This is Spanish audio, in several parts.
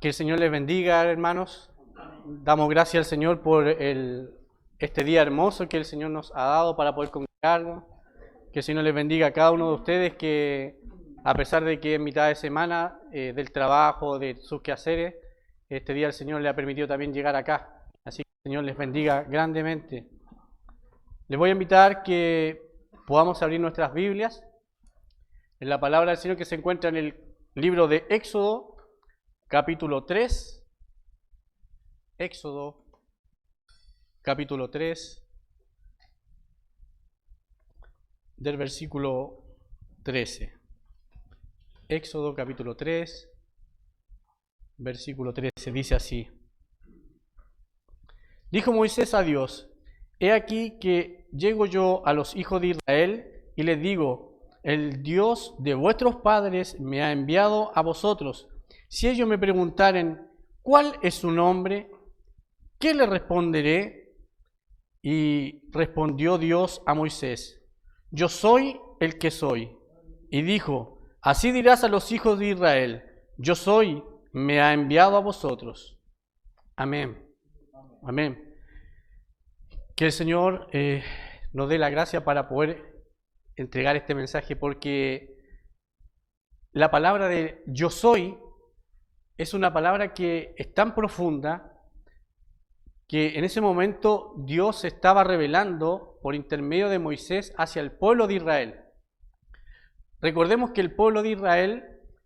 Que el Señor les bendiga, hermanos. Damos gracias al Señor por este día hermoso que el Señor nos ha dado para poder congregarnos. Que el Señor les bendiga a cada uno de ustedes que, a pesar de que en mitad de semana del trabajo, de sus quehaceres, este día el Señor le ha permitido también llegar acá. Así que el Señor les bendiga grandemente. Les voy a invitar que podamos abrir nuestras Biblias en la palabra del Señor que se encuentra en el libro de Éxodo, capítulo 3. Éxodo, capítulo 3, del versículo 13. Éxodo, capítulo 3, versículo 13, dice así. Dijo Moisés a Dios: He aquí que llego yo a los hijos de Israel y les digo: el Dios de vuestros padres me ha enviado a vosotros. Si ellos me preguntaren: ¿cuál es su nombre?, ¿qué le responderé? Y respondió Dios a Moisés: Yo soy el que soy. Y dijo: Así dirás a los hijos de Israel: Yo soy, me ha enviado a vosotros. Amén. Amén. Que el Señor nos dé la gracia para poder entregar este mensaje, porque la palabra de yo soy es una palabra que es tan profunda que en ese momento Dios se estaba revelando por intermedio de Moisés hacia el pueblo de Israel. Recordemos que el pueblo de Israel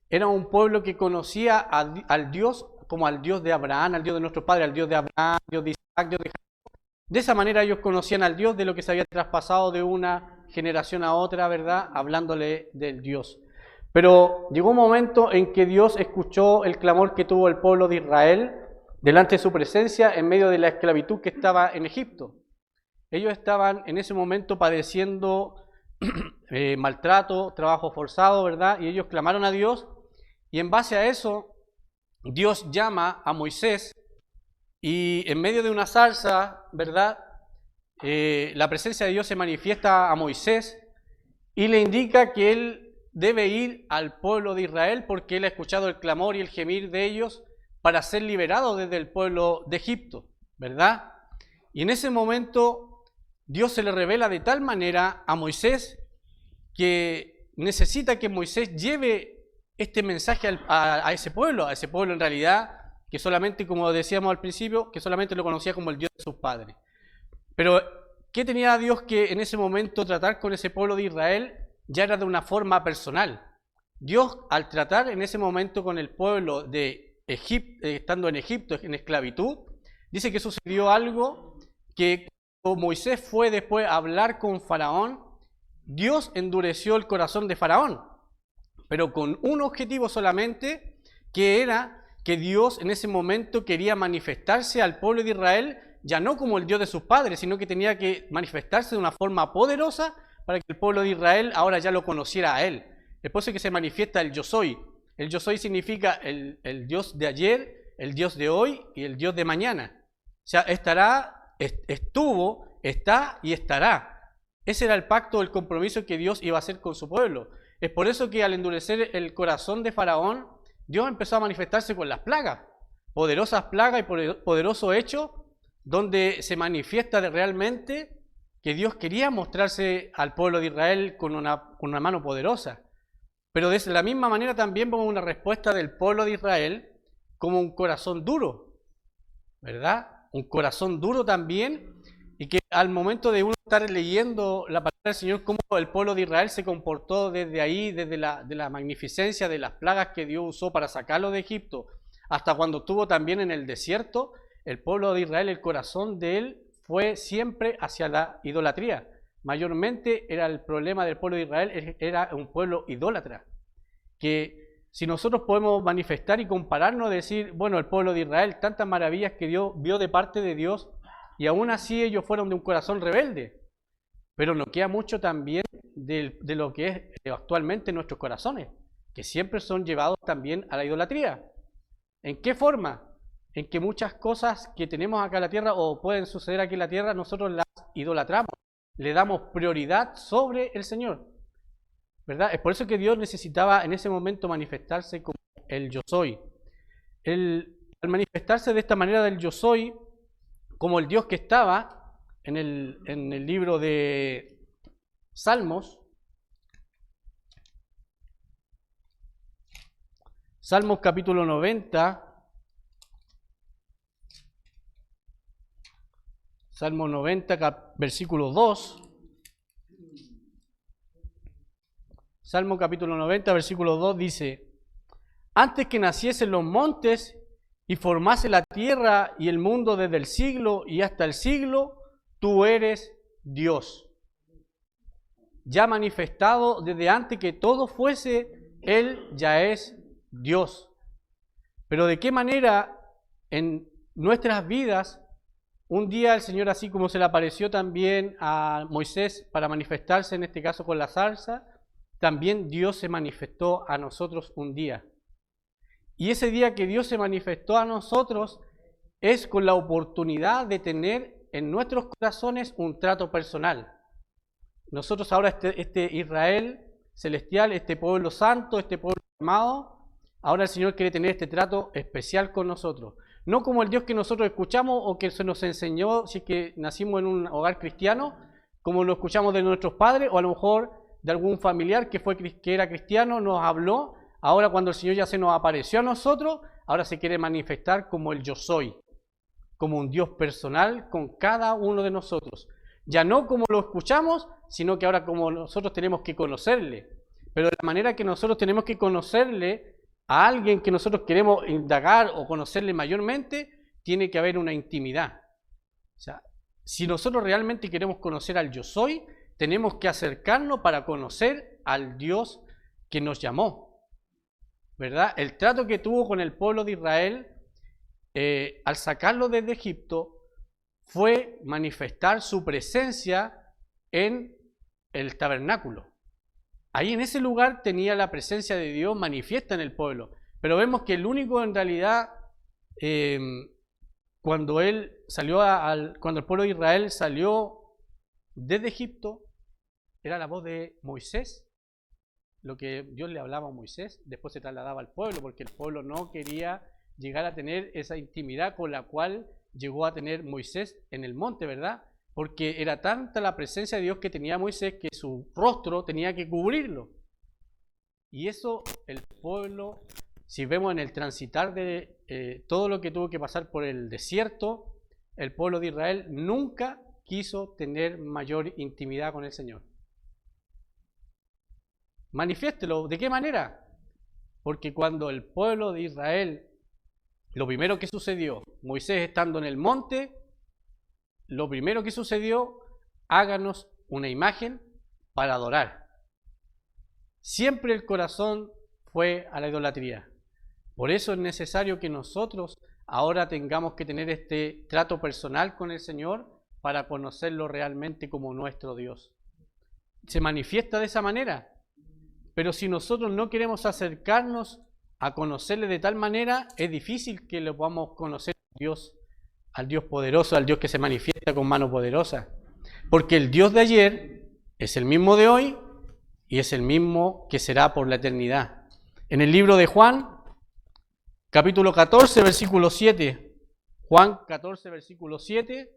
era un pueblo que conocía al Dios como al Dios de Abraham, al Dios de nuestro padre, al Dios de Abraham, Dios de Isaac, Dios de Jacob. De esa manera ellos conocían al Dios de lo que se había traspasado de una generación a otra, ¿verdad? Hablándole del Dios. Pero llegó un momento en que Dios escuchó el clamor que tuvo el pueblo de Israel delante de su presencia en medio de la esclavitud que estaba en Egipto. Ellos estaban en ese momento padeciendo maltrato, trabajo forzado, ¿verdad? Y ellos clamaron a Dios, y en base a eso Dios llama a Moisés, y en medio de una zarza, ¿verdad? La presencia de Dios se manifiesta a Moisés y le indica que él debe ir al pueblo de Israel porque él ha escuchado el clamor y el gemir de ellos para ser liberado desde el pueblo de Egipto, ¿verdad? Y en ese momento Dios se le revela de tal manera a Moisés que necesita que Moisés lleve este mensaje a ese pueblo en realidad, que solamente, como decíamos al principio, que solamente lo conocía como el Dios de sus padres. Pero, ¿qué tenía Dios que en ese momento tratar con ese pueblo de Israel? Ya era de una forma personal. Dios, al tratar en ese momento con el pueblo de Egipto, estando en Egipto, en esclavitud, dice que sucedió algo que cuando Moisés fue después a hablar con Faraón, Dios endureció el corazón de Faraón, pero con un objetivo solamente, que era que Dios en ese momento quería manifestarse al pueblo de Israel, ya no como el Dios de sus padres, sino que tenía que manifestarse de una forma poderosa para que el pueblo de Israel ahora ya lo conociera a él. Es por eso que se manifiesta el yo soy. El yo soy significa el Dios de ayer, el Dios de hoy y el Dios de mañana. O sea, estuvo, está y estará. Ese era el pacto, el compromiso que Dios iba a hacer con su pueblo. Es por eso que al endurecer el corazón de Faraón, Dios empezó a manifestarse con las plagas, poderosas plagas y poderoso hecho, donde se manifiesta realmente que Dios quería mostrarse al pueblo de Israel con una mano poderosa. Pero de la misma manera también vemos una respuesta del pueblo de Israel como un corazón duro, ¿verdad? Un corazón duro también, y que al momento de uno estar leyendo la palabra del Señor, cómo el pueblo de Israel se comportó desde ahí, desde la magnificencia de las plagas que Dios usó para sacarlo de Egipto, hasta cuando estuvo también en el desierto, el pueblo de Israel, el corazón de él fue siempre hacia la idolatría. Mayormente era el problema del pueblo de Israel, era un pueblo idólatra, que si nosotros podemos manifestar y compararnos, decir, bueno, el pueblo de Israel, tantas maravillas que Dios vio de parte de Dios, y aún así ellos fueron de un corazón rebelde. Pero nos queda mucho también de lo que es actualmente nuestros corazones, que siempre son llevados también a la idolatría. ¿En qué forma? En que muchas cosas que tenemos acá en la tierra o pueden suceder aquí en la tierra, nosotros las idolatramos, le damos prioridad sobre el Señor, ¿verdad? Es por eso que Dios necesitaba en ese momento manifestarse como el yo soy. Al manifestarse de esta manera del yo soy, como el Dios que estaba en el libro de Salmos, Salmos capítulo 90, Salmo 90, versículo 2. Salmo capítulo 90, versículo 2 dice: antes que naciesen los montes y formase la tierra y el mundo desde el siglo y hasta el siglo, tú eres Dios. Ya manifestado desde antes que todo fuese, Él ya es Dios. Pero ¿de qué manera en nuestras vidas, un día el Señor, así como se le apareció también a Moisés para manifestarse, en este caso con la zarza, también Dios se manifestó a nosotros un día? Y ese día que Dios se manifestó a nosotros es con la oportunidad de tener en nuestros corazones un trato personal. Nosotros ahora, este Israel celestial, este pueblo santo, este pueblo amado, ahora el Señor quiere tener este trato especial con nosotros. No como el Dios que nosotros escuchamos o que se nos enseñó si es que nacimos en un hogar cristiano, como lo escuchamos de nuestros padres, o a lo mejor de algún familiar que era cristiano, nos habló. Ahora cuando el Señor ya se nos apareció a nosotros, ahora se quiere manifestar como el yo soy, como un Dios personal con cada uno de nosotros. Ya no como lo escuchamos, sino que ahora como nosotros tenemos que conocerle. Pero de la manera que nosotros tenemos que conocerle a alguien que nosotros queremos indagar o conocerle mayormente, tiene que haber una intimidad. O sea, si nosotros realmente queremos conocer al yo soy, tenemos que acercarnos para conocer al Dios que nos llamó, ¿verdad? El trato que tuvo con el pueblo de Israel al sacarlo desde Egipto fue manifestar su presencia en el tabernáculo. Ahí en ese lugar tenía la presencia de Dios manifiesta en el pueblo. Pero vemos que el único en realidad, cuando cuando el pueblo de Israel salió desde Egipto, era la voz de Moisés. Lo que Dios le hablaba a Moisés, después se trasladaba al pueblo, porque el pueblo no quería llegar a tener esa intimidad con la cual llegó a tener Moisés en el monte, ¿verdad? Porque era tanta la presencia de Dios que tenía Moisés que su rostro tenía que cubrirlo. Y eso el pueblo, si vemos en el transitar de todo lo que tuvo que pasar por el desierto, el pueblo de Israel nunca quiso tener mayor intimidad con el Señor. Manifiéstelo. ¿De qué manera? Porque cuando el pueblo de Israel, lo primero que sucedió, Moisés estando en el monte, lo primero que sucedió, háganos una imagen para adorar. Siempre el corazón fue a la idolatría. Por eso es necesario que nosotros ahora tengamos que tener este trato personal con el Señor para conocerlo realmente como nuestro Dios. Se manifiesta de esa manera. Pero si nosotros no queremos acercarnos a conocerle de tal manera, es difícil que lo podamos conocer al Dios poderoso, al Dios que se manifiesta con mano poderosa. Porque el Dios de ayer es el mismo de hoy y es el mismo que será por la eternidad. En el libro de Juan, capítulo 14, versículo 7, Juan 14, versículo 7,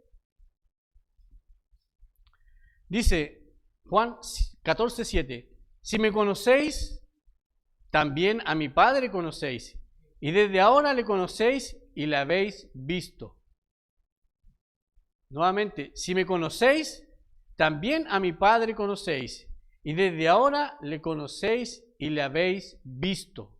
dice Juan 14, 7, si me conocéis, también a mi Padre conocéis, y desde ahora le conocéis y le habéis visto. Nuevamente, si me conocéis, también a mi Padre conocéis, y desde ahora le conocéis y le habéis visto.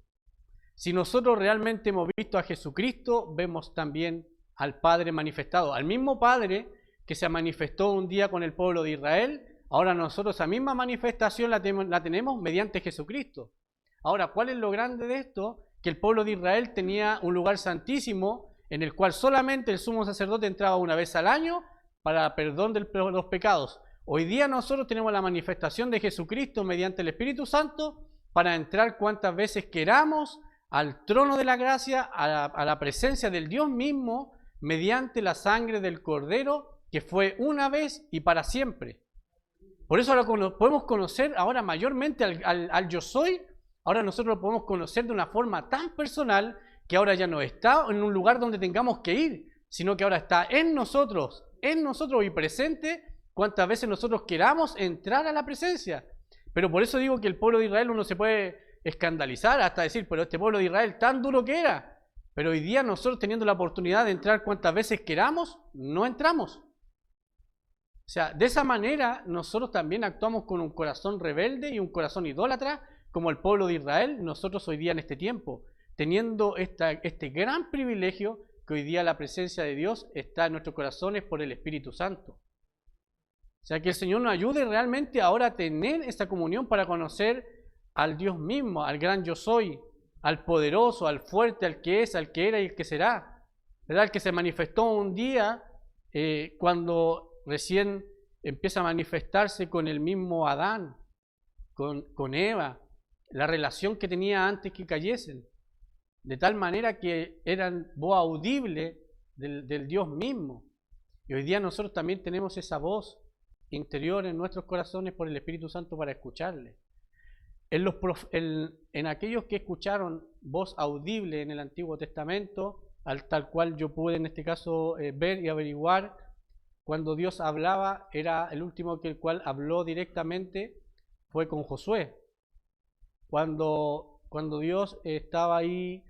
Si nosotros realmente hemos visto a Jesucristo, vemos también al Padre manifestado, al mismo Padre que se manifestó un día con el pueblo de Israel. Ahora nosotros esa misma manifestación la tenemos mediante Jesucristo. Ahora, ¿cuál es lo grande de esto? Que el pueblo de Israel tenía un lugar santísimo en el cual solamente el sumo sacerdote entraba una vez al año para perdón de los pecados. Hoy día nosotros tenemos la manifestación de Jesucristo mediante el Espíritu Santo para entrar cuantas veces queramos al trono de la gracia, a la presencia del Dios mismo, mediante la sangre del Cordero, que fue una vez y para siempre. Por eso ahora podemos conocer ahora mayormente al yo soy, Ahora nosotros lo podemos conocer de una forma tan personal que ahora ya no está en un lugar donde tengamos que ir, sino que ahora está en nosotros y presente cuantas veces nosotros queramos entrar a la presencia. Pero por eso digo que el pueblo de Israel uno se puede escandalizar hasta decir, pero este pueblo de Israel tan duro que era. Pero hoy día nosotros teniendo la oportunidad de entrar cuantas veces queramos, no entramos. O sea, de esa manera nosotros también actuamos con un corazón rebelde y un corazón idólatra, como el pueblo de Israel, nosotros hoy día en este tiempo, teniendo este gran privilegio que hoy día la presencia de Dios está en nuestros corazones por el Espíritu Santo. O sea, que el Señor nos ayude realmente ahora a tener esta comunión para conocer al Dios mismo, al gran yo soy, al poderoso, al fuerte, al que es, al que era y el que será. ¿Verdad? El que se manifestó un día cuando recién empieza a manifestarse con el mismo Adán, con Eva, la relación que tenía antes que cayesen, de tal manera que eran voz audible del Dios mismo. Y hoy día nosotros también tenemos esa voz interior en nuestros corazones por el Espíritu Santo para escucharle. En aquellos que escucharon voz audible en el Antiguo Testamento, tal cual yo pude en este caso ver y averiguar, cuando Dios hablaba, era el último que el cual habló directamente, fue con Josué. Cuando Dios estaba ahí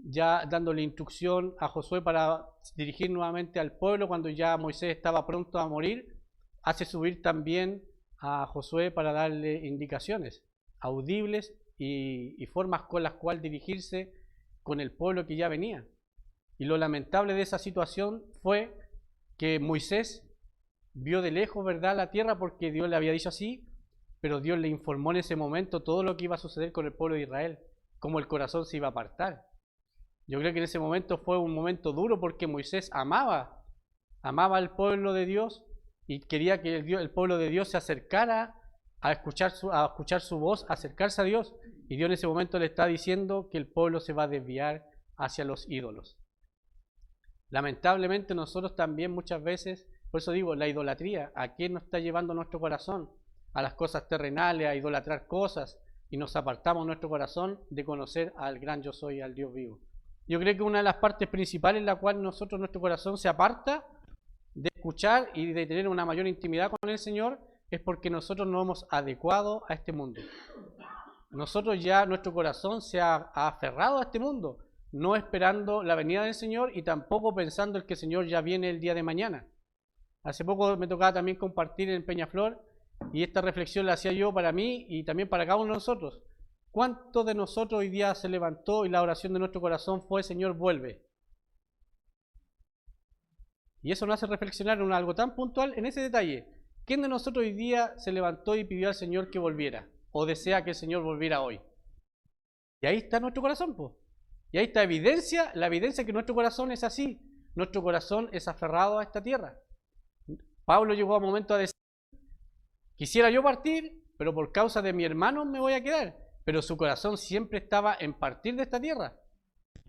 ya dándole instrucción a Josué para dirigir nuevamente al pueblo, cuando ya Moisés estaba pronto a morir, hace subir también a Josué para darle indicaciones audibles y formas con las cuales dirigirse con el pueblo que ya venía. Y lo lamentable de esa situación fue que Moisés vio de lejos, ¿verdad?, la tierra porque Dios le había dicho así, pero Dios le informó en ese momento todo lo que iba a suceder con el pueblo de Israel, cómo el corazón se iba a apartar. Yo creo que en ese momento fue un momento duro porque Moisés amaba al pueblo de Dios y quería que el pueblo de Dios se acercara a escuchar su voz, acercarse a Dios. Y Dios en ese momento le está diciendo que el pueblo se va a desviar hacia los ídolos. Lamentablemente nosotros también muchas veces, por eso digo, la idolatría, ¿a qué nos está llevando nuestro corazón? A las cosas terrenales, a idolatrar cosas, y nos apartamos nuestro corazón de conocer al gran yo soy, al Dios vivo. Yo creo que una de las partes principales en la cual nuestro corazón se aparta de escuchar y de tener una mayor intimidad con el Señor es porque nosotros nos hemos adecuado a este mundo. Nosotros ya, nuestro corazón se ha aferrado a este mundo, no esperando la venida del Señor y tampoco pensando en que el Señor ya viene el día de mañana. Hace poco me tocaba también compartir en Peñaflor y esta reflexión la hacía yo para mí y también para cada uno de nosotros. ¿Cuántos de nosotros hoy día se levantó y la oración de nuestro corazón fue: Señor, vuelve? Y eso nos hace reflexionar en algo tan puntual, en ese detalle. ¿Quién de nosotros hoy día se levantó y pidió al Señor que volviera? ¿O desea que el Señor volviera hoy? Y ahí está nuestro corazón, pues. Y ahí está la evidencia que nuestro corazón es así. Nuestro corazón es aferrado a esta tierra. Pablo llegó a un momento a decir: quisiera yo partir, pero por causa de mi hermano me voy a quedar. Pero su corazón siempre estaba en partir de esta tierra.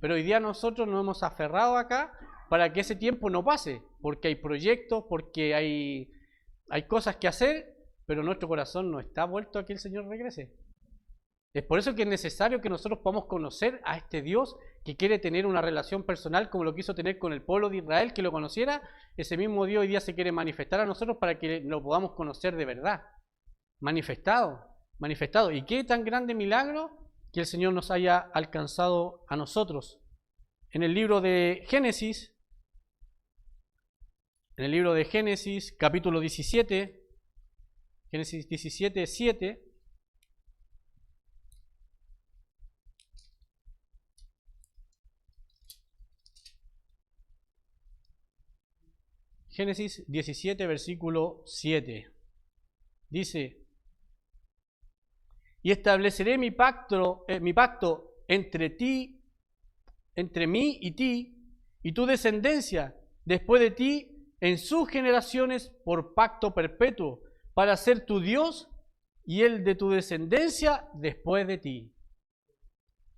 Pero hoy día nosotros nos hemos aferrado acá para que ese tiempo no pase, porque hay proyectos, porque hay cosas que hacer, pero nuestro corazón no está vuelto a que el Señor regrese. Es por eso que es necesario que nosotros podamos conocer a este Dios que quiere tener una relación personal como lo quiso tener con el pueblo de Israel, que lo conociera. Ese mismo Dios hoy día se quiere manifestar a nosotros para que lo podamos conocer de verdad. Manifestado. Y qué tan grande milagro que el Señor nos haya alcanzado a nosotros. En el libro de Génesis, capítulo 17, Génesis 17, 7, Génesis 17, versículo 7, dice: y estableceré mi pacto entre mí y ti, y tu descendencia después de ti, en sus generaciones, por pacto perpetuo, para ser tu Dios y el de tu descendencia después de ti.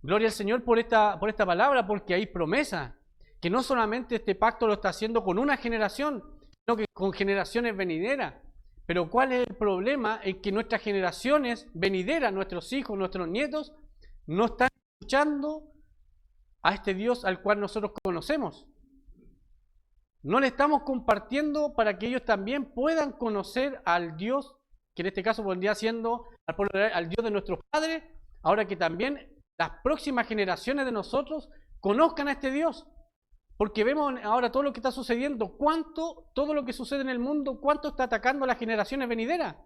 Gloria al Señor por esta palabra, porque hay promesa, que no solamente este pacto lo está haciendo con una generación, sino que con generaciones venideras. Pero ¿cuál es el problema? Es que nuestras generaciones venideras, nuestros hijos, nuestros nietos, no están escuchando a este Dios al cual nosotros conocemos. No le estamos compartiendo para que ellos también puedan conocer al Dios, que en este caso vendría siendo al Dios de nuestros padres, ahora que también las próximas generaciones de nosotros conozcan a este Dios. Porque vemos ahora todo lo que está sucediendo, todo lo que sucede en el mundo, cuánto está atacando a las generaciones venideras,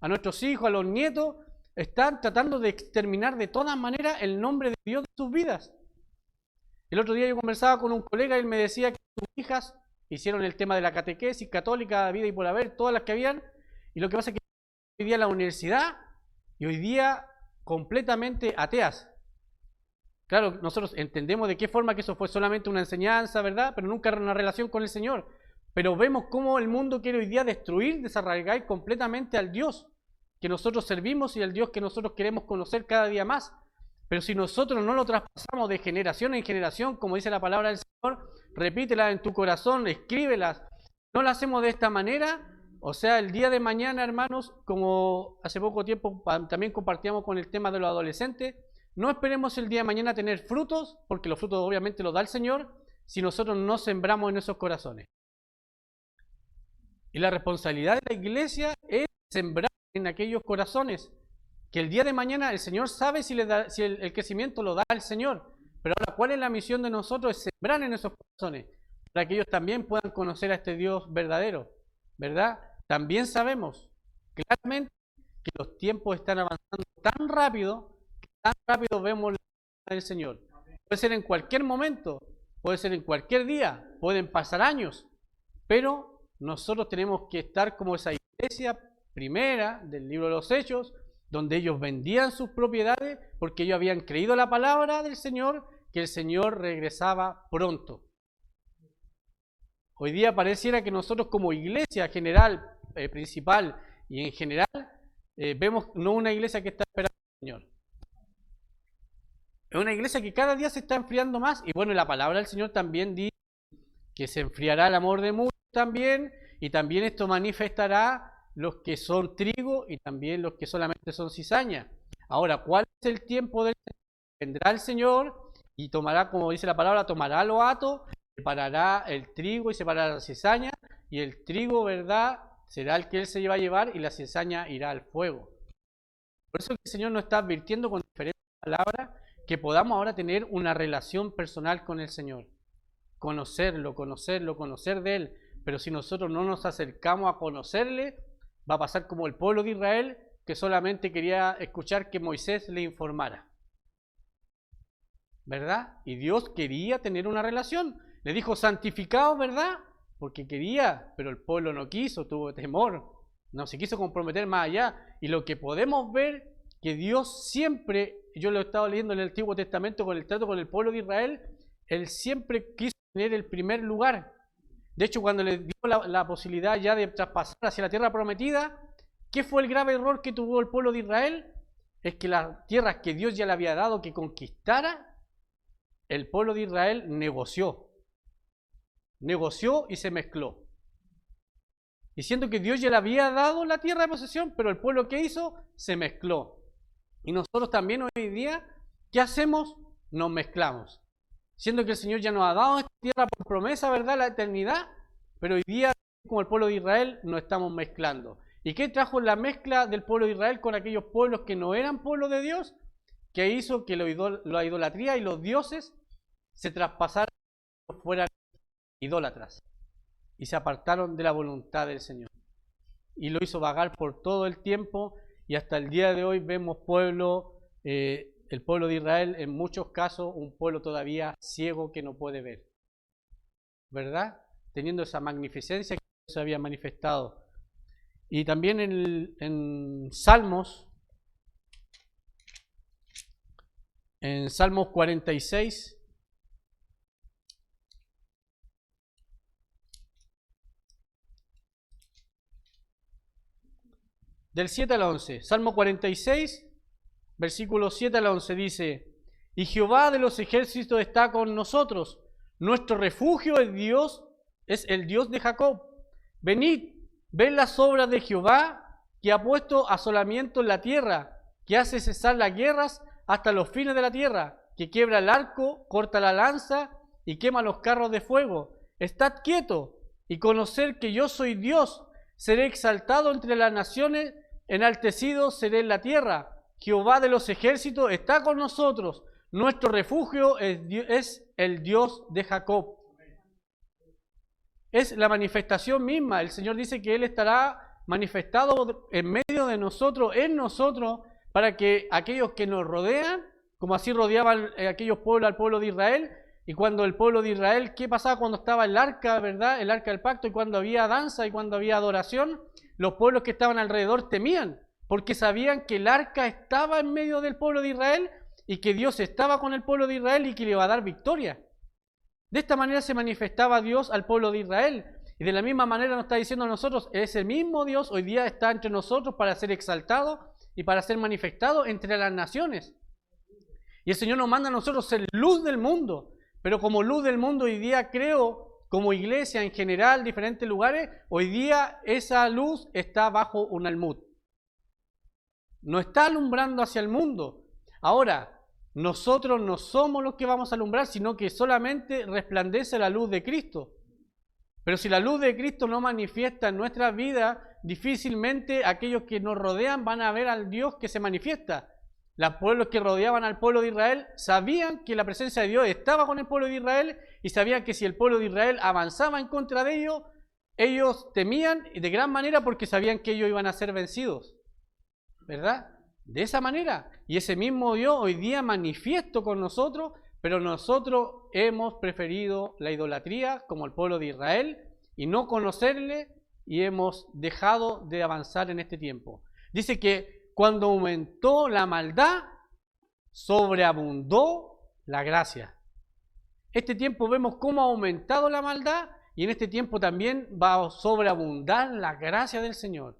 a nuestros hijos, a los nietos, están tratando de exterminar de todas maneras el nombre de Dios de sus vidas. El otro día yo conversaba con un colega y él me decía que sus hijas hicieron el tema de la catequesis católica, vida y por haber, todas las que habían, y lo que pasa es que hoy día la universidad y hoy día completamente ateas. Claro, nosotros entendemos de qué forma que eso fue solamente una enseñanza, ¿verdad? Pero nunca una relación con el Señor. Pero vemos cómo el mundo quiere hoy día destruir, desarraigar completamente al Dios que nosotros servimos y al Dios que nosotros queremos conocer cada día más. Pero si nosotros no lo traspasamos de generación en generación, como dice la palabra del Señor, repítela en tu corazón, escríbelas. No lo hacemos de esta manera, o sea, el día de mañana, hermanos, como hace poco tiempo también compartíamos con el tema de los adolescentes, no esperemos el día de mañana tener frutos, porque los frutos obviamente los da el Señor, si nosotros no sembramos en esos corazones. Y la responsabilidad de la iglesia es sembrar en aquellos corazones, que el día de mañana el Señor sabe si el crecimiento lo da el Señor. Pero ahora, ¿cuál es la misión de nosotros? Es sembrar en esos corazones, para que ellos también puedan conocer a este Dios verdadero, ¿verdad? También sabemos claramente que los tiempos están avanzando tan rápido vemos la vida del Señor. Puede ser en cualquier momento, puede ser en cualquier día, pueden pasar años, pero nosotros tenemos que estar como esa iglesia primera del libro de los Hechos, donde ellos vendían sus propiedades porque ellos habían creído la palabra del Señor, que el Señor regresaba pronto. Hoy día pareciera que nosotros como iglesia general, principal y en general, vemos no una iglesia que está esperando al Señor. Es una iglesia que cada día se está enfriando más. Y bueno, la palabra del Señor también dice que se enfriará el amor de muchos también. Y también esto manifestará los que son trigo y también los que solamente son cizaña. Ahora, ¿cuál es el tiempo del Señor? Vendrá el Señor y tomará, como dice la palabra, tomará lo hato, separará el trigo y separará la cizaña. Y el trigo, ¿verdad?, será el que Él se va a llevar y la cizaña irá al fuego. Por eso el Señor nos está advirtiendo con diferentes palabras que podamos ahora tener una relación personal con el Señor. Conocer de Él. Pero si nosotros no nos acercamos a conocerle, va a pasar como el pueblo de Israel, que solamente quería escuchar que Moisés le informara. ¿Verdad? Y Dios quería tener una relación. Le dijo santificados, ¿verdad? Porque quería, pero el pueblo no quiso, tuvo temor. No se quiso comprometer más allá. Y lo que podemos ver, que Dios siempre, yo lo he estado leyendo en el Antiguo Testamento con el trato con el pueblo de Israel, Él siempre quiso tener el primer lugar. De hecho, cuando le dio la posibilidad ya de traspasar hacia la tierra prometida, ¿qué fue el grave error que tuvo el pueblo de Israel? Es que las tierras que Dios ya le había dado que conquistara, el pueblo de Israel negoció y se mezcló. Y siendo que Dios ya le había dado la tierra de posesión, pero el pueblo que hizo, se mezcló. Y nosotros también hoy día, ¿qué hacemos? Nos mezclamos. Siendo que el Señor ya nos ha dado esta tierra por promesa, ¿verdad?, la eternidad, pero hoy día, como el pueblo de Israel, nos estamos mezclando. ¿Y qué trajo la mezcla del pueblo de Israel con aquellos pueblos que no eran pueblo de Dios? Que hizo que la idolatría y los dioses se traspasaran, fueran idólatras y se apartaron de la voluntad del Señor. Y lo hizo vagar por todo el tiempo y hasta el día de hoy vemos el pueblo de Israel, en muchos casos, un pueblo todavía ciego que no puede ver. ¿Verdad? Teniendo esa magnificencia que se había manifestado. Y también en Salmos 46, del 7 al 11. Salmo 46, versículos 7 al 11 dice: Y Jehová de los ejércitos está con nosotros, nuestro refugio es el Dios de Jacob. Venid, ved las obras de Jehová, que ha puesto asolamiento en la tierra, que hace cesar las guerras, hasta los fines de la tierra, que quiebra el arco, corta la lanza y quema los carros de fuego. Estad quietos y conocer que yo soy Dios. Seré exaltado entre las naciones, enaltecido seré en la tierra. Jehová de los ejércitos está con nosotros. Nuestro refugio es el Dios de Jacob. Es la manifestación misma. El Señor dice que Él estará manifestado en medio de nosotros, en nosotros, para que aquellos que nos rodean, como así rodeaban aquellos pueblos al pueblo de Israel, y cuando el pueblo de Israel, ¿qué pasaba cuando estaba el arca, verdad? El arca del pacto, y cuando había danza y cuando había adoración, los pueblos que estaban alrededor temían, porque sabían que el arca estaba en medio del pueblo de Israel y que Dios estaba con el pueblo de Israel y que le iba a dar victoria. De esta manera se manifestaba Dios al pueblo de Israel. Y de la misma manera nos está diciendo a nosotros, ese mismo Dios hoy día está entre nosotros para ser exaltado y para ser manifestado entre las naciones. Y el Señor nos manda a nosotros ser luz del mundo. Pero como luz del mundo hoy día creo, como iglesia en general, diferentes lugares, hoy día esa luz está bajo un almud. No está alumbrando hacia el mundo. Ahora, nosotros no somos los que vamos a alumbrar, sino que solamente resplandece la luz de Cristo. Pero si la luz de Cristo no manifiesta en nuestra vida, difícilmente aquellos que nos rodean van a ver al Dios que se manifiesta. Los pueblos que rodeaban al pueblo de Israel sabían que la presencia de Dios estaba con el pueblo de Israel y sabían que si el pueblo de Israel avanzaba en contra de ellos, ellos temían de gran manera porque sabían que ellos iban a ser vencidos. ¿Verdad? De esa manera. Y ese mismo Dios hoy día manifiesto con nosotros, pero nosotros hemos preferido la idolatría como el pueblo de Israel y no conocerle y hemos dejado de avanzar en este tiempo. Dice que cuando aumentó la maldad, sobreabundó la gracia. Este tiempo vemos cómo ha aumentado la maldad y en este tiempo también va a sobreabundar la gracia del Señor.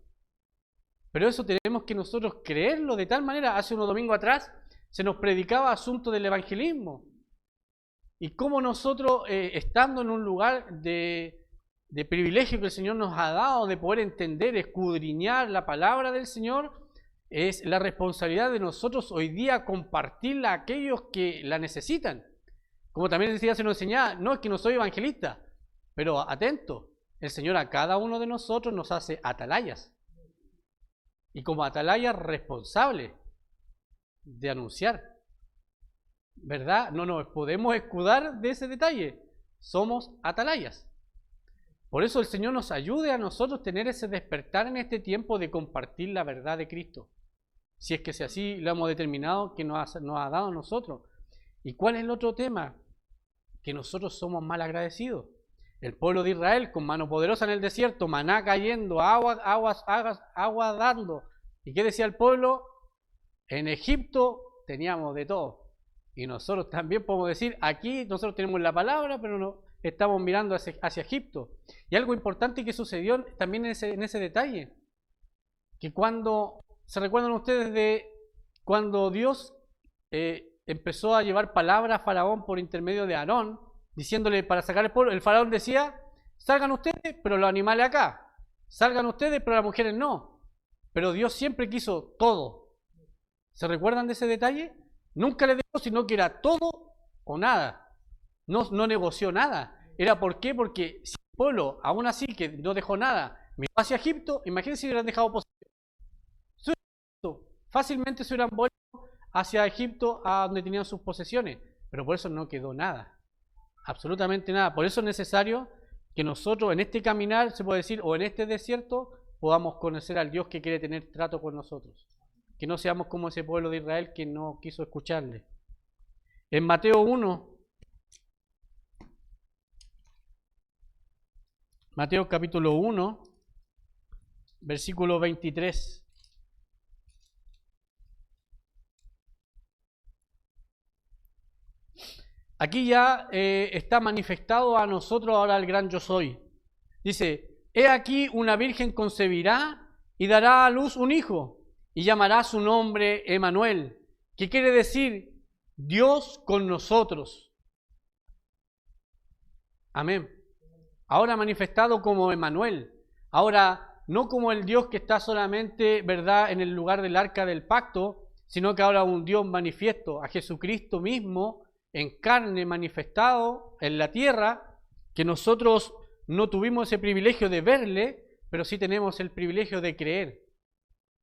Pero eso tenemos que nosotros creerlo de tal manera. Hace unos domingos atrás se nos predicaba asunto del evangelismo. Y cómo nosotros, estando en un lugar de privilegio que el Señor nos ha dado, de poder entender, escudriñar la palabra del Señor, es la responsabilidad de nosotros hoy día compartirla a aquellos que la necesitan. Como también decía, se nos enseñaba, no es que no soy evangelista, pero atento, el Señor a cada uno de nosotros nos hace atalayas. Y como atalayas responsables de anunciar. ¿Verdad? No nos podemos escudar de ese detalle. Somos atalayas. Por eso el Señor nos ayude a nosotros tener ese despertar en este tiempo de compartir la verdad de Cristo. Si es que así lo hemos determinado que nos ha dado a nosotros. ¿Y cuál es el otro tema? Que nosotros somos mal agradecidos. El pueblo de Israel con mano poderosa en el desierto, maná cayendo, agua dando. ¿Y qué decía el pueblo? En Egipto teníamos de todo. Y nosotros también podemos decir, aquí nosotros tenemos la palabra, pero no estamos mirando hacia Egipto. Y algo importante que sucedió también en ese detalle, que cuando, ¿se recuerdan ustedes de cuando Dios empezó a llevar palabra a Faraón por intermedio de Aarón, diciéndole para sacar el pueblo? El Faraón decía, salgan ustedes, pero los animales acá. Salgan ustedes, pero las mujeres no. Pero Dios siempre quiso todo. ¿Se recuerdan de ese detalle? Nunca le dejó, sino que era todo o nada. No negoció nada. ¿Era por qué? Porque si el pueblo, aún así que no dejó nada, miró hacia Egipto, imagínense si hubieran dejado posesión. Fácilmente se hubieran vuelto hacia Egipto, a donde tenían sus posesiones. Pero por eso no quedó nada. Absolutamente nada. Por eso es necesario que nosotros en este caminar, se puede decir, o en este desierto, podamos conocer al Dios que quiere tener trato con nosotros. Que no seamos como ese pueblo de Israel que no quiso escucharle. En Mateo 1, Mateo capítulo 1, versículo 23. Aquí ya está manifestado a nosotros ahora el gran yo soy. Dice, he aquí una virgen concebirá y dará a luz un hijo. Y llamará su nombre Emmanuel, que quiere decir Dios con nosotros. Amén. Ahora manifestado como Emmanuel. Ahora no como el Dios que está solamente, ¿verdad?, en el lugar del arca del pacto, sino que ahora un Dios manifiesto, a Jesucristo mismo, en carne, manifestado en la tierra, que nosotros no tuvimos ese privilegio de verle, pero sí tenemos el privilegio de creer.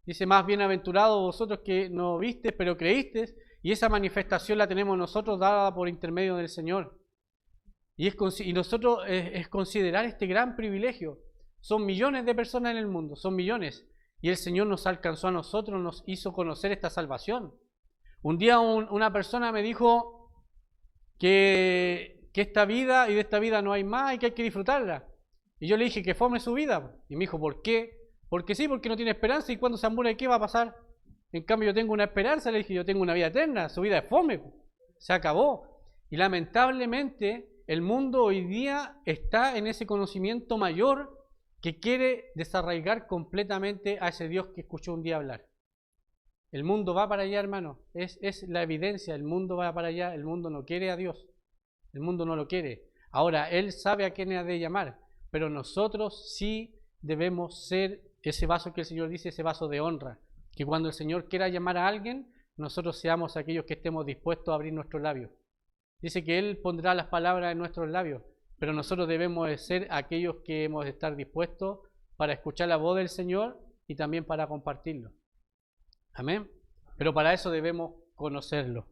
Dice, más bienaventurados vosotros que no visteis, pero creísteis, y esa manifestación la tenemos nosotros dada por intermedio del Señor. Y nosotros es considerar este gran privilegio. Son millones de personas en el mundo, son millones. Y el Señor nos alcanzó a nosotros, nos hizo conocer esta salvación. Un día una persona me dijo que esta vida y de esta vida no hay más y que hay que disfrutarla. Y yo le dije que fome su vida. Y me dijo, ¿por qué? Porque sí, porque no tiene esperanza y cuando se muera, ¿qué va a pasar? En cambio yo tengo una esperanza, le dije, yo tengo una vida eterna, su vida es fome, se acabó. Y lamentablemente el mundo hoy día está en ese conocimiento mayor que quiere desarraigar completamente a ese Dios que escuchó un día hablar. El mundo va para allá, hermano, es la evidencia, el mundo va para allá, el mundo no quiere a Dios, el mundo no lo quiere. Ahora, Él sabe a quién ha de llamar, pero nosotros sí debemos ser ese vaso que el Señor dice, ese vaso de honra, que cuando el Señor quiera llamar a alguien, nosotros seamos aquellos que estemos dispuestos a abrir nuestros labios. Dice que Él pondrá las palabras en nuestros labios, pero nosotros debemos de ser aquellos que hemos de estar dispuestos para escuchar la voz del Señor y también para compartirlo. Amén. Pero para eso debemos conocerlo.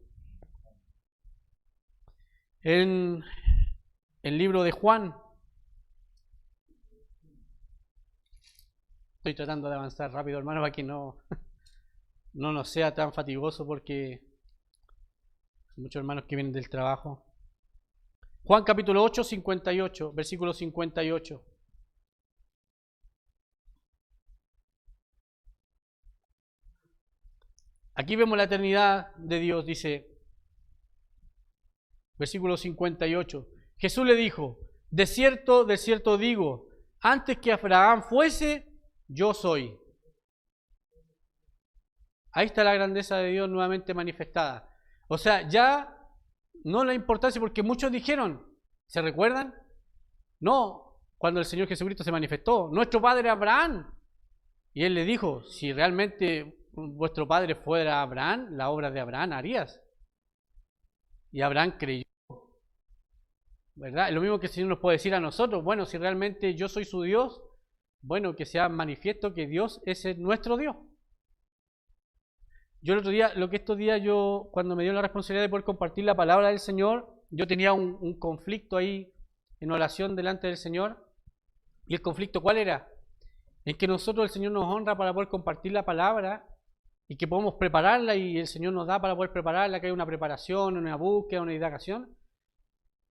En el libro de Juan, estoy tratando de avanzar rápido, hermano, para que no nos sea tan fatigoso porque hay muchos hermanos que vienen del trabajo. Juan capítulo 8, 58, versículo 58. Aquí vemos la eternidad de Dios, dice, versículo 58. Jesús le dijo, de cierto digo, antes que Abraham fuese, yo soy. Ahí está la grandeza de Dios nuevamente manifestada. O sea, ya no la importancia, porque muchos dijeron, ¿se recuerdan? No, cuando el Señor Jesucristo se manifestó, nuestro padre Abraham. Y Él le dijo, si realmente vuestro padre fuera Abraham, la obra de Abraham harías. Y Abraham creyó, ¿verdad? Es lo mismo que el Señor nos puede decir a nosotros, bueno, si realmente yo soy su Dios, bueno, que sea manifiesto que Dios es nuestro Dios. Yo el otro día, estos días yo, cuando me dio la responsabilidad de poder compartir la palabra del Señor, yo tenía un conflicto ahí en oración delante del Señor. ¿Y el conflicto cuál era? En que nosotros, el Señor nos honra para poder compartir la palabra y que podemos prepararla y el Señor nos da para poder prepararla, que hay una preparación, una búsqueda, una indagación.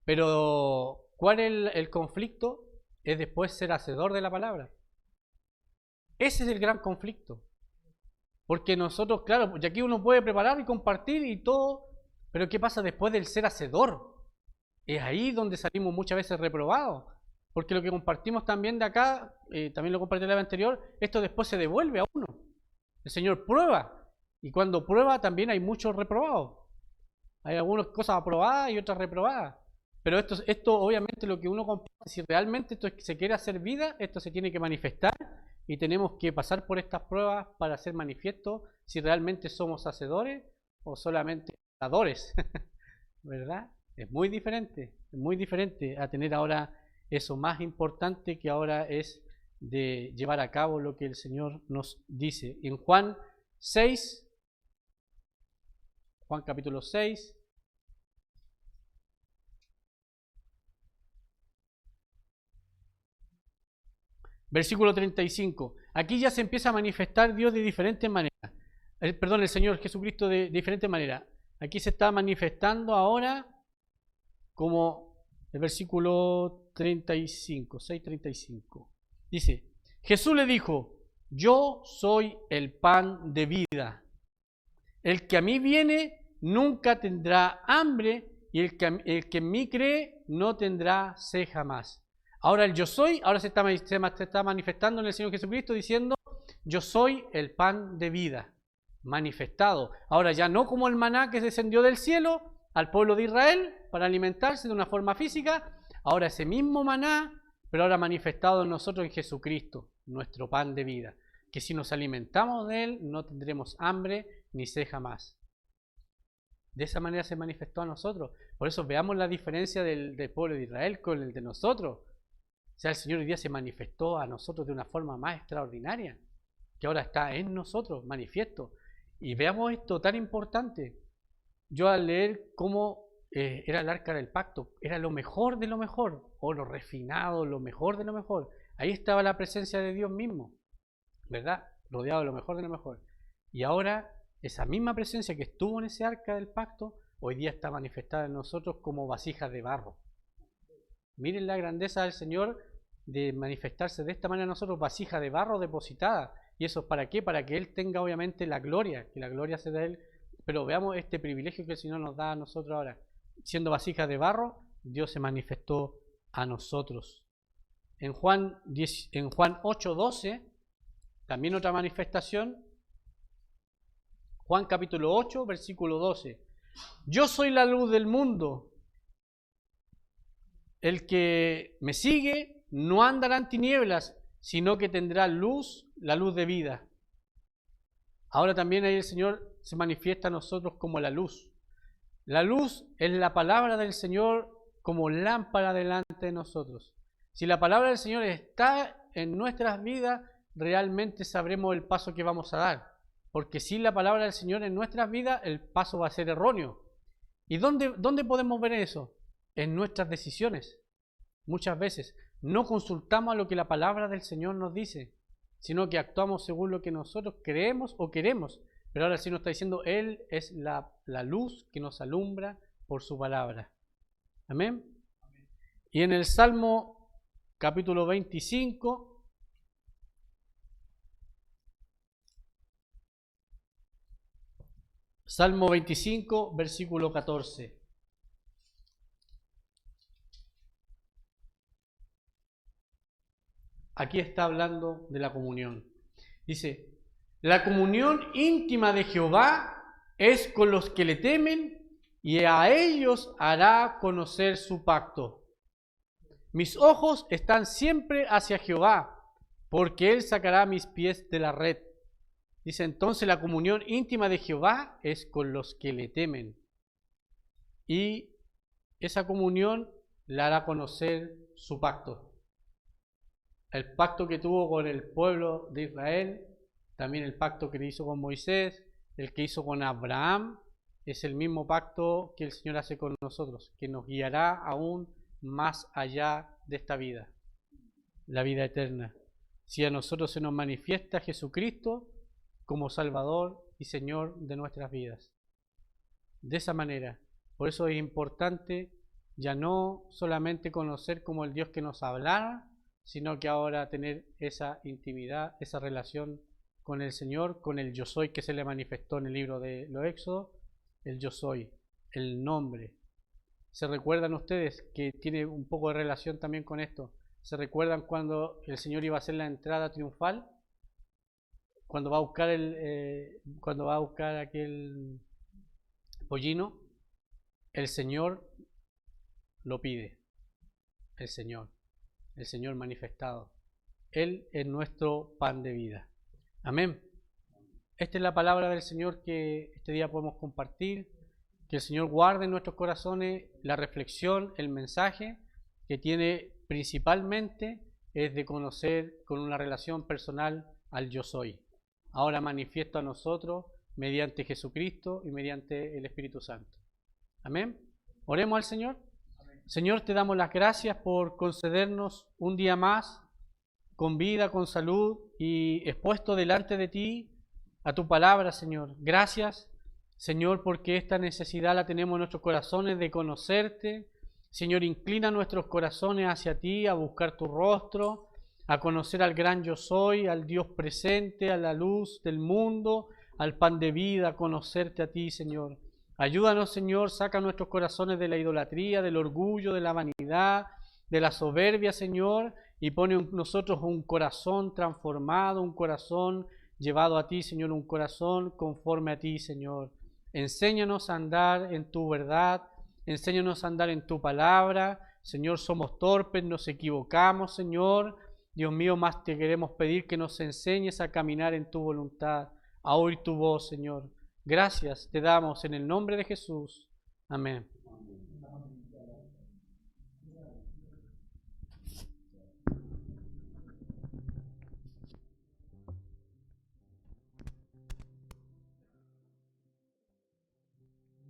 Pero, ¿cuál es el conflicto? Es después ser hacedor de la palabra. Ese es el gran conflicto. Porque nosotros, claro, y aquí uno puede preparar y compartir y todo, pero ¿qué pasa después del ser hacedor? Es ahí donde salimos muchas veces reprobados. Porque lo que compartimos también de acá, también lo compartí en la vez anterior, esto después se devuelve a uno. El Señor prueba. Y cuando prueba también hay muchos reprobados. Hay algunas cosas aprobadas y otras reprobadas. Pero esto obviamente lo que uno comparte, si realmente esto se quiere hacer vida, esto se tiene que manifestar y tenemos que pasar por estas pruebas para ser manifiesto si realmente somos hacedores o solamente dadores. ¿Verdad? Es muy diferente a tener ahora eso más importante que ahora es de llevar a cabo lo que el Señor nos dice. En Juan capítulo 6, versículo 35. Aquí ya se empieza a manifestar Dios de diferentes maneras. El Señor Jesucristo de diferentes maneras. Aquí se está manifestando ahora como el versículo 35, 6:35. Dice, Jesús le dijo, yo soy el pan de vida. El que a mí viene nunca tendrá hambre y el que en mí cree no tendrá sed jamás. Ahora el yo soy, ahora se está manifestando en el Señor Jesucristo diciendo, yo soy el pan de vida, manifestado. Ahora ya no como el maná que descendió del cielo al pueblo de Israel para alimentarse de una forma física, ahora ese mismo maná, pero ahora manifestado en nosotros en Jesucristo, nuestro pan de vida. que si nos alimentamos de Él no tendremos hambre ni sed jamás. De esa manera se manifestó a nosotros. Por eso veamos la diferencia del pueblo de Israel con el de nosotros. O sea, el Señor hoy día se manifestó a nosotros de una forma más extraordinaria, que ahora está en nosotros, manifiesto. Y veamos esto tan importante. Yo al leer cómo era el arca del pacto, era lo mejor de lo mejor, o lo refinado, lo mejor de lo mejor. Ahí estaba la presencia de Dios mismo, ¿verdad? Rodeado de lo mejor de lo mejor. Y ahora esa misma presencia que estuvo en ese arca del pacto, hoy día está manifestada en nosotros como vasijas de barro. Miren la grandeza del Señor de manifestarse de esta manera a nosotros, vasija de barro depositada. ¿Y eso para qué? Para que Él tenga obviamente la gloria, que la gloria sea de Él. Pero veamos este privilegio que el Señor nos da a nosotros ahora. Siendo vasijas de barro, Dios se manifestó a nosotros. En Juan 8:12, también otra manifestación. Juan capítulo 8, versículo 12. Yo soy la luz del mundo. El que me sigue no andará en tinieblas, sino que tendrá luz, la luz de vida. Ahora también ahí el Señor se manifiesta a nosotros como la luz. La luz es la palabra del Señor como lámpara delante de nosotros. Si la palabra del Señor está en nuestras vidas, realmente sabremos el paso que vamos a dar. Porque sin la palabra del Señor en nuestras vidas, el paso va a ser erróneo. ¿Y dónde podemos ver eso? En nuestras decisiones. Muchas veces no consultamos a lo que la palabra del Señor nos dice, sino que actuamos según lo que nosotros creemos o queremos. Pero ahora sí nos está diciendo, Él es la luz que nos alumbra por su palabra. Amén. Y en el Salmo capítulo 25, Salmo 25, versículo 14. Aquí está hablando de la comunión. Dice, la comunión íntima de Jehová es con los que le temen y a ellos hará conocer su pacto. Mis ojos están siempre hacia Jehová, porque Él sacará mis pies de la red. Dice entonces la comunión íntima de Jehová es con los que le temen. Y esa comunión le hará conocer su pacto. El pacto que tuvo con el pueblo de Israel, también el pacto que le hizo con Moisés, el que hizo con Abraham, es el mismo pacto que el Señor hace con nosotros, que nos guiará aún más allá de esta vida, la vida eterna. Si a nosotros se nos manifiesta Jesucristo como Salvador y Señor de nuestras vidas. De esa manera, por eso es importante ya no solamente conocer como el Dios que nos hablara, sino que ahora tener esa intimidad, esa relación con el Señor, con el Yo Soy que se le manifestó en el libro de los Éxodos, el Yo Soy, el nombre. ¿Se recuerdan ustedes que tiene un poco de relación también con esto? ¿Se recuerdan cuando el Señor iba a hacer la entrada triunfal? Cuando va a buscar aquel pollino, el Señor lo pide, el Señor manifestado. Él es nuestro pan de vida. Amén. Esta es la palabra del Señor que este día podemos compartir. Que el Señor guarde en nuestros corazones la reflexión, el mensaje que tiene principalmente es de conocer con una relación personal al Yo Soy. Ahora manifiesto a nosotros mediante Jesucristo y mediante el Espíritu Santo. Amén. Oremos al Señor. Amén. Señor, te damos las gracias por concedernos un día más con vida, con salud y expuesto delante de ti a tu palabra, Señor. Gracias, Señor, porque esta necesidad la tenemos en nuestros corazones de conocerte. Señor, inclina nuestros corazones hacia ti, a buscar tu rostro, a conocer al gran Yo Soy, al Dios presente, a la luz del mundo, al pan de vida, a conocerte a ti, Señor. Ayúdanos, Señor, saca nuestros corazones de la idolatría, del orgullo, de la vanidad, de la soberbia, Señor, y pone en nosotros un corazón transformado, un corazón llevado a ti, Señor, un corazón conforme a ti, Señor. Enséñanos a andar en tu verdad, enséñanos a andar en tu palabra. Señor, somos torpes, nos equivocamos, Señor, Dios mío, más te queremos pedir que nos enseñes a caminar en tu voluntad, a oír tu voz, Señor. Gracias te damos en el nombre de Jesús. Amén.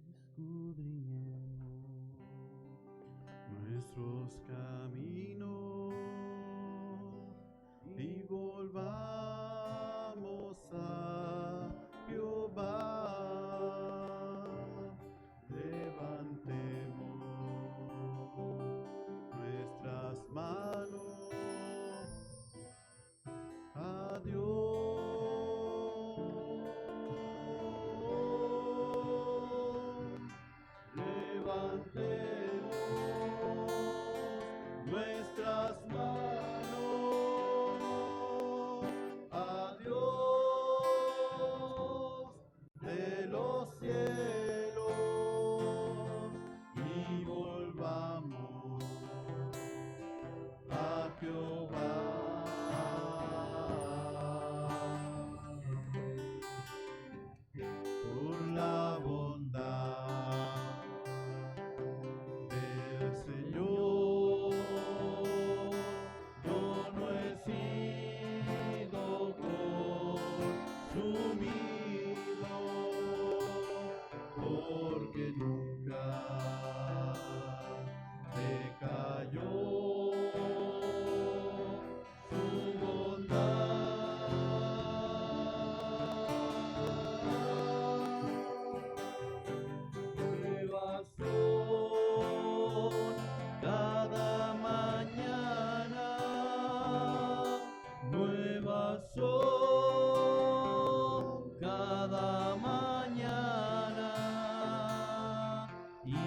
Escudriñemos nuestros caminos y volvamos a Jehová. Levantemos nuestras manos a Dios. Levantemos nuestras manos a Dios de los cielos y volvamos a Jehová. Por la bondad del Señor, yo no he sido consumido, porque nunca decayó su Nuevas son cada mañana, nuevas son cada mañana, y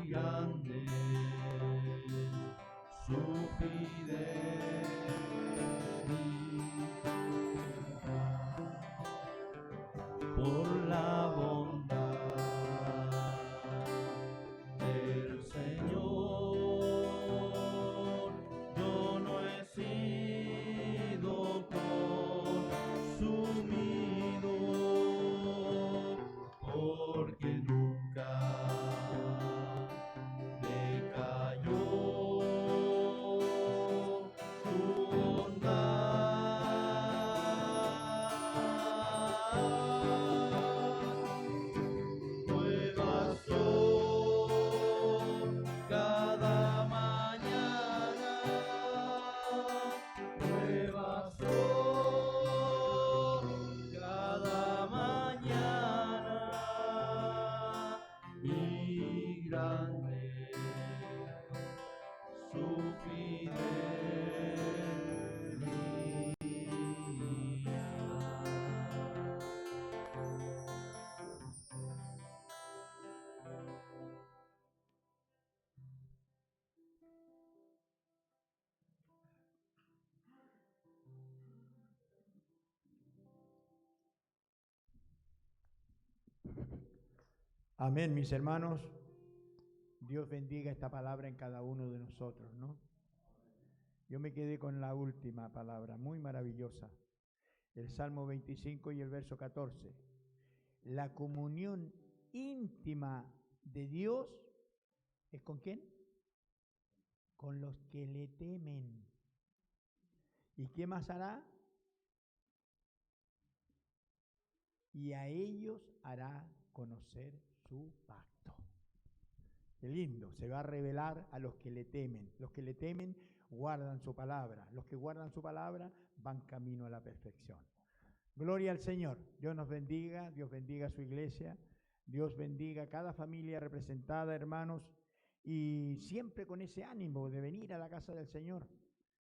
grande su fidelidad. Por la bondad del Señor, yo no he sido consumido, porque nunca decayó su bondad. Nuevas son cada mañana, nuevas son cada mañana, y grande su Amén, mis hermanos. Dios bendiga esta palabra en cada uno de nosotros, ¿no? Yo me quedé con la última palabra, muy maravillosa. El Salmo 25 y el verso 14. La comunión íntima de Dios es ¿con quién? Con los que le temen. ¿Y qué más hará? Y a ellos hará conocer su pacto. Qué lindo, se va a revelar a los que le temen. Los que le temen guardan su palabra. Los que guardan su palabra van camino a la perfección. Gloria al Señor. Dios nos bendiga, Dios bendiga a su iglesia, Dios bendiga a cada familia representada, hermanos, y siempre con ese ánimo de venir a la casa del Señor.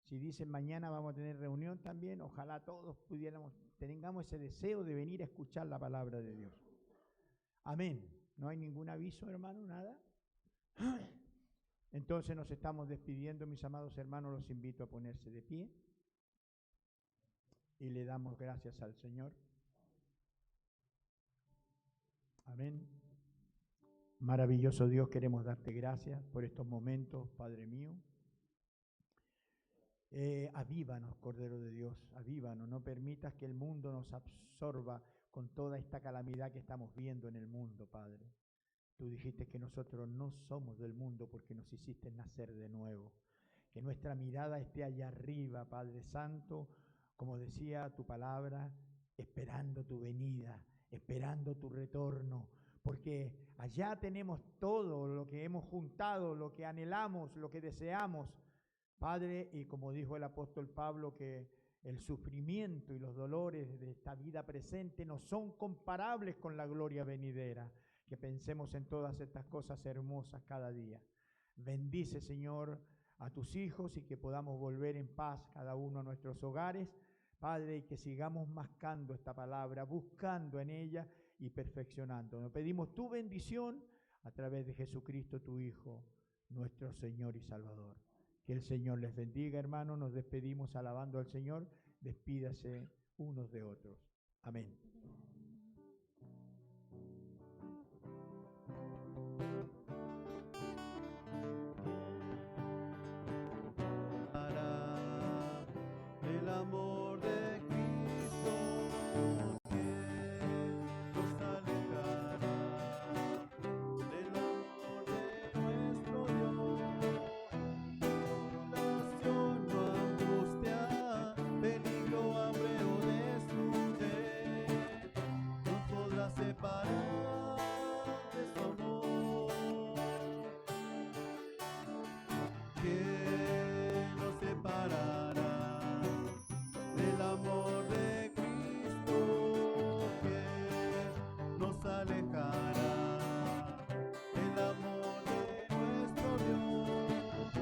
Si dicen mañana vamos a tener reunión también, ojalá todos tengamos ese deseo de venir a escuchar la palabra de Dios. Amén. ¿No hay ningún aviso, hermano? ¿Nada? Entonces nos estamos despidiendo, mis amados hermanos, los invito a ponerse de pie y le damos gracias al Señor. Amén. Maravilloso Dios, queremos darte gracias por estos momentos, Padre mío. Avívanos, Cordero de Dios, avívanos. No permitas que el mundo nos absorba con toda esta calamidad que estamos viendo en el mundo, Padre. Tú dijiste que nosotros no somos del mundo porque nos hiciste nacer de nuevo. Que nuestra mirada esté allá arriba, Padre Santo, como decía tu palabra, esperando tu venida, esperando tu retorno, porque allá tenemos todo lo que hemos juntado, lo que anhelamos, lo que deseamos, Padre, y como dijo el apóstol Pablo, que el sufrimiento y los dolores de esta vida presente no son comparables con la gloria venidera. Que pensemos en todas estas cosas hermosas cada día. Bendice, Señor, a tus hijos y que podamos volver en paz cada uno a nuestros hogares, Padre, y que sigamos mascando esta palabra, buscando en ella y perfeccionando. Nos pedimos tu bendición a través de Jesucristo, tu Hijo, nuestro Señor y Salvador. Que el Señor les bendiga, hermanos. Nos despedimos alabando al Señor. Despídase unos de otros. Amén. El amor de Cristo que nos alejará del amor de nuestro Dios. Tribulación o angustia, peligro, hambre o desnudez, nos podrá separar de su amor. ¿Quién nos separará del amor de Cristo que nos alejará del amor de nuestro Dios?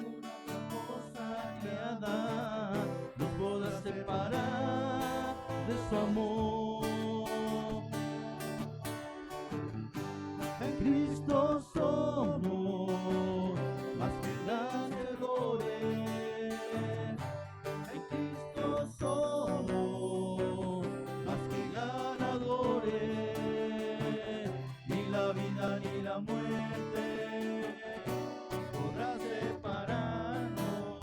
Ninguna cosa creada nos podrá separar de su amor. En Cristo somos más que vencedores. En Cristo somos más que ganadores. Ni la vida ni la muerte podrá separarnos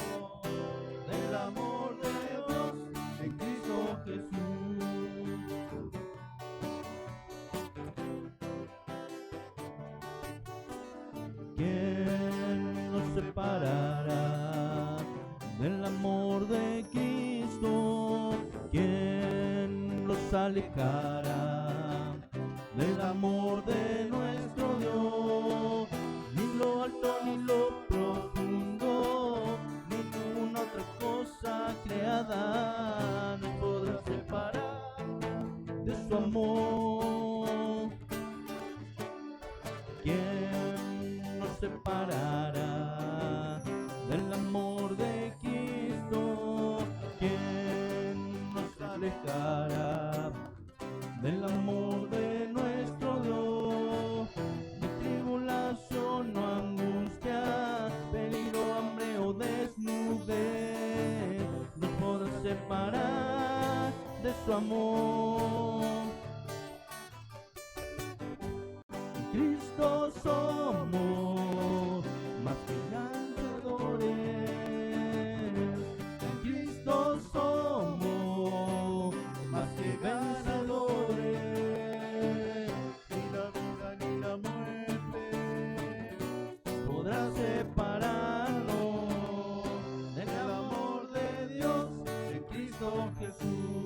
del amor de Dios en Cristo Jesús. ¿Quién nos separará del amor de Cristo? ¿Quién nos alejará del amor de nuestro Dios? Ni lo alto ni lo profundo, ninguna otra cosa creada nos podrá separar de su amor. ¿Quién nos separará del amor de Cristo? ¿Quién nos alejará del amor de nuestro Dios? De tribulación o angustia, peligro, hambre o desnudez, nos podrá separar de su amor. En Cristo somos más que vencedores. En Cristo somos más que ganadores. Ni la vida ni la muerte podrá separarnos del amor de Dios en Cristo Jesús.